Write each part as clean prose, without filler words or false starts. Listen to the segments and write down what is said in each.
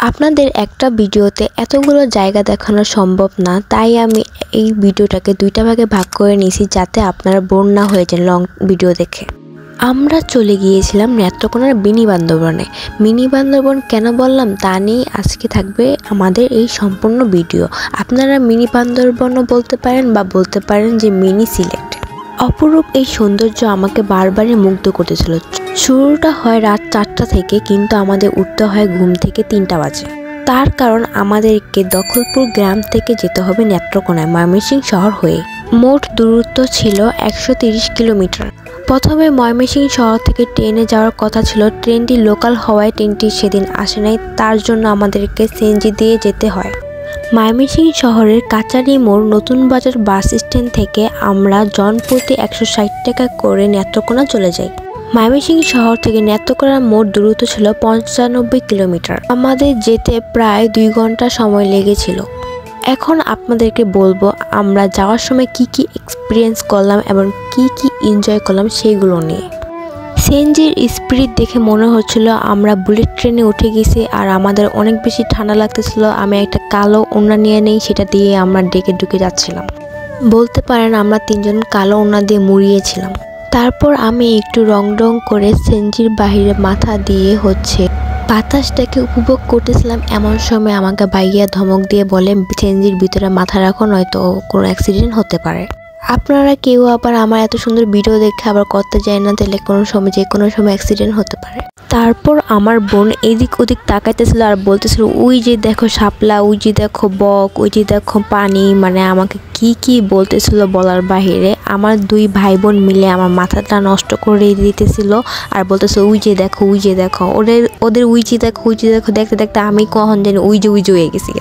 আপনাদের একটা ভিডিওতে এতগুলো জায়গা দেখানো সম্ভব না, তাই আমি এই ভিডিওটাকে দুইটা ভাগে ভাগ করে নিয়েছি যাতে আপনারা বোর না হয়ে যান লং ভিডিও দেখে। আমরা চলে গিয়েছিলাম নেত্রকোনার মিনি বান্দরবনে। মিনি বান্দরবন কেন বললাম তা নিয়ে আজকে থাকবে আমাদের এই সম্পূর্ণ ভিডিও। আপনারা মিনি বান্দরবনও বলতে পারেন বা বলতে পারেন যে মিনি সিলেট। অপরূপ এই সৌন্দর্য আমাকে বারবারই মুগ্ধ করতেছিল। শুরুটা হয় রাত 4টা থেকে, কিন্তু আমাদের উঠতে হয় ঘুম থেকে 3টা বাজে। তার কারণ আমাদেরকে দখলপুর গ্রাম থেকে যেতে হবে নেত্রকোনায় ময়মনসিংহ শহর হয়ে। মোট দূরত্ব ছিল 130 কিলোমিটার। প্রথমে ময়মনসিংহ শহর থেকে ট্রেনে যাওয়ার কথা ছিল, ট্রেনটি লোকাল হওয়ায় ট্রেনটি সেদিন আসে নাই, তার জন্য আমাদেরকে সিএনজি দিয়ে যেতে হয়। ময়মনসিংহ শহরের কাচারি মোড় নতুন বাজার বাস স্ট্যান্ড থেকে আমরা জনপ্রতি 160 টাকা করে নেত্রকোনা চলে যাই। ময়মনসিংহ শহর থেকে নেত্রকোনার মোট দূরত্ব ছিল 95 কিলোমিটার। আমাদের যেতে প্রায় 2 ঘন্টা সময় লেগেছিল। এখন আপনাদেরকে বলবো আমরা যাওয়ার সময় কি কি এক্সপিরিয়েন্স করলাম এবং কি কি এনজয় করলাম সেইগুলো নিয়ে। সিএনজির স্পিড দেখে মনে হচ্ছিল আমরা বুলেট ট্রেনে উঠে গেছি, আর আমাদের অনেক বেশি ঠান্ডা লাগতেছিল। আমি একটা কালো ওড়না নিয়ে নেই, সেটা দিয়ে আমরা ডেকে ঢুকে যাচ্ছিলাম। বলতে পারেন আমরা 3জন কালো ওড়না দিয়ে মুড়িয়েছিলাম। তারপর আমি একটু রং করে সিএনজির বাহিরে মাথা দিয়ে বাতাসটাকে উপভোগ করতেছিলাম। এমন সময় আমাকে ভাইয়া ধমক দিয়ে বলে সিএনজির ভিতরে মাথা রাখো, নয়তো কোনো অ্যাক্সিডেন্ট হতে পারে। আপনারা কেউ আবার আমার এত সুন্দর ভিডিও দেখে আবার করতে যায় না, তাহলে যে কোনো সময় অ্যাক্সিডেন্ট হতে পারে। তারপর আমার বোন এদিক ওদিক তাকাইতেছিল আর বলতেছিল ওই যে দেখো শাপলা, ওই যে দেখো বক, ওই যে দেখো পানি। মানে আমাকে কি বলতেছিল বলার বাহিরে। আমার 2 ভাই বোন মিলে আমার মাথাটা নষ্ট করে দিতেছিল আর বলতেছিল ওই যে দেখো, ওই যে দেখো। ওদের ওই যে দেখো দেখতে দেখতে আমি কখন জানি ওই যে হয়ে গেছি।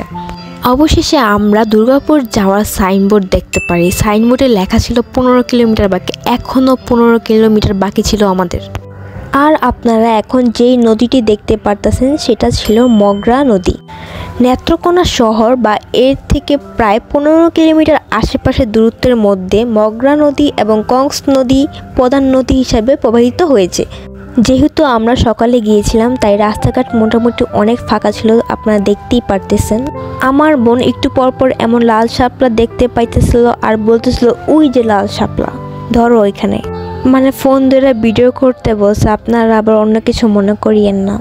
অবশেষে আমরা দুর্গাপুর যাওয়ার সাইনবোর্ড দেখতে পারি। সাইনবোর্ডে লেখা ছিল 15 কিলোমিটার বাকি। এখনও 15 কিলোমিটার বাকি ছিল আমাদের। আর আপনারা এখন যেই নদীটি দেখতে পারতেছেন সেটা ছিল মগরা নদী। নেত্রকোনা শহর বা এর থেকে প্রায় 15 কিলোমিটার আশেপাশে দূরত্বের মধ্যে মগরা নদী এবং কংস নদী প্রধান নদী হিসাবে প্রবাহিত হয়েছে। যেহেতু আমরা সকালে গিয়েছিলাম তাই রাস্তাঘাট মোটামুটি অনেক ফাঁকা ছিল, আপনারা দেখতেই পারতেছেন। আমার বোন একটু পরপর এমন লাল শাপলা দেখতে পাইতেছিল আর বলতেছিল ওই যে লাল শাপলা ধরো ওইখানে। মানে ফোন ধরে ভিডিও করতে বলছে, আপনারা আবার অন্য কিছু মনে করিয়েন না।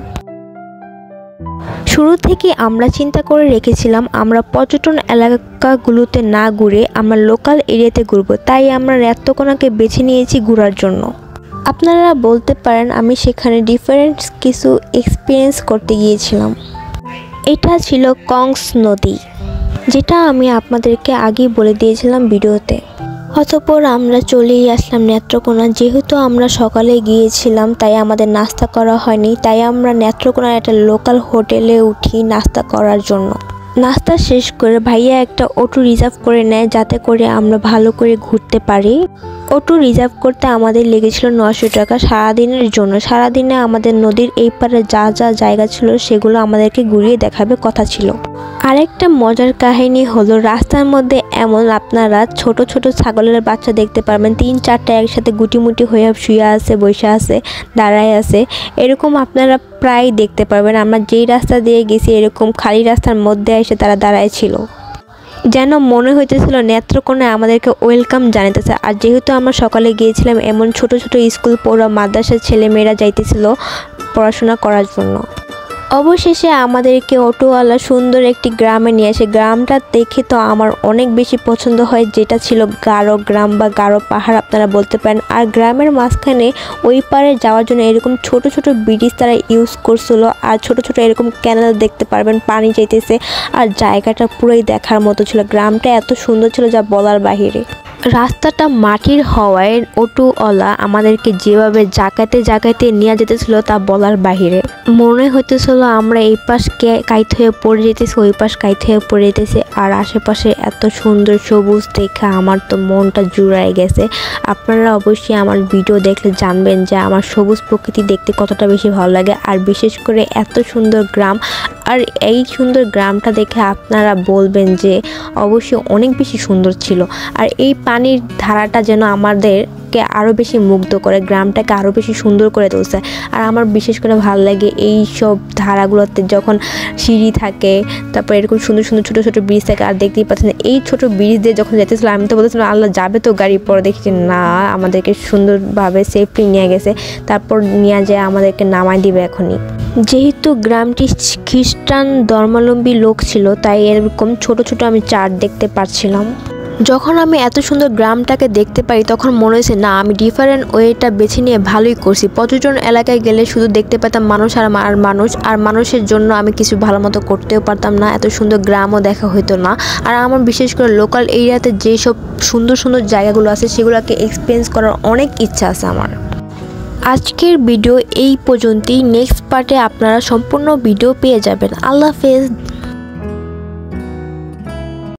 শুরু থেকে আমরা চিন্তা করে রেখেছিলাম আমরা পর্যটন এলাকাগুলোতে না ঘুরে আমরা লোকাল এরিয়াতে ঘুরবো, তাই আমরা নেত্রকোনাকে বেছে নিয়েছি ঘোরার জন্য। আপনারা বলতে পারেন আমি সেখানে ডিফারেন্ট কিছু এক্সপিরিয়েন্স করতে গিয়েছিলাম। এটা ছিল কংস নদী, যেটা আমি আপনাদেরকে আগেই বলে দিয়েছিলাম ভিডিওতে। অতঃপর আমরা চলেই আসলাম নেত্রকোনা। যেহেতু আমরা সকালে গিয়েছিলাম তাই আমাদের নাস্তা করা হয়নি, তাই আমরা নেত্রকোনার একটা লোকাল হোটেলে উঠি নাস্তা করার জন্য। নাস্তা শেষ করে ভাইয়া একটা অটো রিজার্ভ করে নেয় যাতে করে আমরা ভালো করে ঘুরতে পারি। অটো রিজার্ভ করতে আমাদের লেগেছিল 900 টাকা সারাদিনের জন্য। সারাদিনে আমাদের নদীর এই পারে যা জায়গা ছিল সেগুলো আমাদেরকে ঘুরিয়ে দেখাবে কথা ছিল। আরেকটা মজার কাহিনী হলো রাস্তার মধ্যে এমন আপনারা ছোট ছাগলের বাচ্চা দেখতে পারবেন, 3-4টা একসাথে গুটিমুটি হয়ে শুয়ে আছে, বসে আছে, দাঁড়ায় আছে। এরকম আপনারা প্রায় দেখতে পারবেন। আমরা যেই রাস্তা দিয়ে গেছি এরকম খালি রাস্তার মধ্যে এসে তারা দাঁড়ায় ছিল, যেন মনে হইতেছিল নেত্রকোনায় আমাদেরকে ওয়েলকাম জানাইতেছে। আর যেহেতু আমরা সকালে গিয়েছিলাম এমন ছোট স্কুল পড়া মাদ্রাসার ছেলেমেয়েরা যাইতেছিল পড়াশোনা করার জন্য। অবশেষে আমাদেরকে অটোওয়ালা সুন্দর একটি গ্রামে নিয়ে আসে। গ্রামটা দেখে তো আমার অনেক বেশি পছন্দ হয়, যেটা ছিল গারো গ্রাম বা গারো পাহাড় আপনারা বলতে পারেন। আর গ্রামের মাঝখানে ওই পারে যাওয়ার জন্য এরকম ছোট ব্রিজ তারা ইউজ করছিল, আর ছোট এরকম ক্যানেল দেখতে পারবেন, পানি যাইতেছে। আর জায়গাটা পুরোই দেখার মতো ছিল। গ্রামটা এত সুন্দর ছিল যা বলার বাহিরে। রাস্তাটা মাটির হওয়ায় অটোওয়ালা আমাদেরকে যেভাবে জাগাইতে নিয়ে যেতেছিল তা বলার বাহিরে। মনে হইতেছিল আমরা এই পাশ কাইত হয়ে পড়ে যেতেছি, ওই পাশ কাইত হয়ে পড়ে যেতেছি। আর আশেপাশে এত সুন্দর সবুজ দেখে আমার তো মনটা জুড়ায় গেছে। আপনারা অবশ্যই আমার ভিডিও দেখলে জানবেন যে আমার সবুজ প্রকৃতি দেখতে কতটা বেশি ভালো লাগে। আর বিশেষ করে এত সুন্দর গ্রাম, আর এই সুন্দর গ্রামটা দেখে আপনারা বলবেন যে অবশ্যই অনেক বেশি সুন্দর ছিল। আর এই পানির ধারাটা যেন আমাদেরকে আরও বেশি মুগ্ধ করে, গ্রামটাকে আরও বেশি সুন্দর করে তুলছে। আর আমার বিশেষ করে ভালো লাগে এই সব ধারাগুলোতে যখন সিঁড়ি থাকে, তারপর এরকম সুন্দর সুন্দর ছোটো ছোটো ব্রিজ থাকে। আর দেখতেই পাচ্ছেন এই ছোটো ব্রিজ দিয়ে যখন যেতেছিলাম আমি তো বলতেছিলাম আল্লাহ যাবে তো গাড়ি, পরে দেখি যে না, আমাদেরকে সুন্দরভাবে সেফলি নিয়ে গেছে। তারপর নিয়ে যায় আমাদেরকে নামাই দিবে এখনই। যেহেতু গ্রামটি খ্রিস্টান ধর্মাবলম্বী লোক ছিল, তাই এরকম ছোট ছোট আমি চার্চ দেখতে পাচ্ছিলাম। যখন আমি এত সুন্দর গ্রামটাকে দেখতে পাই তখন মনে হয়েছে না, আমি ডিফারেন্ট ওয়েটা বেছে নিয়ে ভালোই করছি। পর্যটন এলাকায় গেলে শুধু দেখতে পেতাম মানুষ আর মানুষ, আর মানুষের জন্য আমি কিছু ভালো মতো করতেও পারতাম না, এত সুন্দর গ্রামও দেখা হতো না। আর আমার বিশেষ করে লোকাল এরিয়াতে যেসব সুন্দর সুন্দর জায়গাগুলো আছে সেগুলোকে এক্সপিরিয়েন্স করার অনেক ইচ্ছা আছে আমার। আজকের ভিডিও এই পর্যন্তই। নেক্সট পার্টে আপনারা সম্পূর্ণ ভিডিও পেয়ে যাবেন। আল্লাহ হাফেজ।